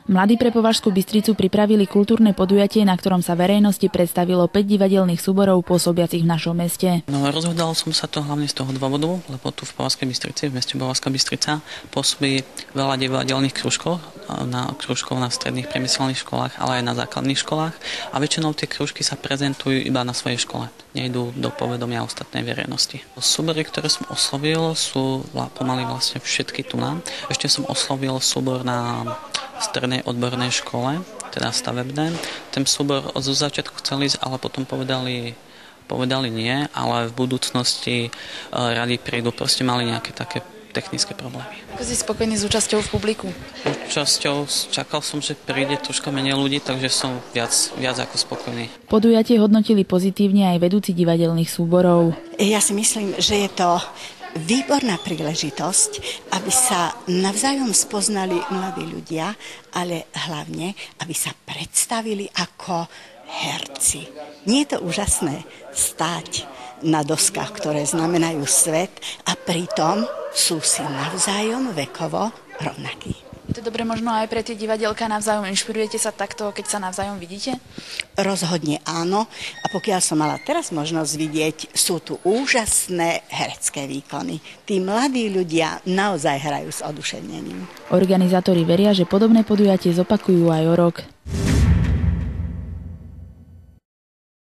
Mladí pre Považskú Bystricu pripravili kultúrne podujatie, na ktorom sa verejnosti predstavilo 5 divadelných súborov pôsobiacich v našom meste. Rozhodol som sa to hlavne z toho dôvodu, lebo tu v Považskej Bystrici, v meste Považská Bystrica, pôsobí veľa divadelných krúžkov na stredných priemyselných školách, ale aj na základných školách a väčšinou tie krúžky sa prezentujú iba na svojej škole. Nejdú do povedomia ostatnej verejnosti. Súbory, ktoré som oslovil, sú pomaly vlastne všetky tu na. Ešte som oslovil súbor na strednej odbornej škole, teda stavebné. Ten súbor od začiatku chceli ísť, ale potom povedali nie, ale v budúcnosti radi prídu, proste mali nejaké také technické problémy. Ako si spokojný s účasťou v publiku? Účasťou čakal som, že príde troška menej ľudí, takže som viac ako spokojný. Podujatie hodnotili pozitívne aj vedúci divadelných súborov. Ja si myslím, že je to výborná príležitosť, aby sa navzájom spoznali mladí ľudia, ale hlavne, aby sa predstavili ako herci. Nie je to úžasné stáť na doskách, ktoré znamenajú svet a pritom sú si navzájom vekovo rovnakí. Je to dobre možno aj pre tie divadelka navzájom? Inšpirujete sa takto, keď sa navzájom vidíte? Rozhodne áno. A pokiaľ som mala teraz možnosť vidieť, sú tu úžasné herecké výkony. Tí mladí ľudia naozaj hrajú s oduševnením. Organizátori veria, že podobné podujatie zopakujú aj o rok.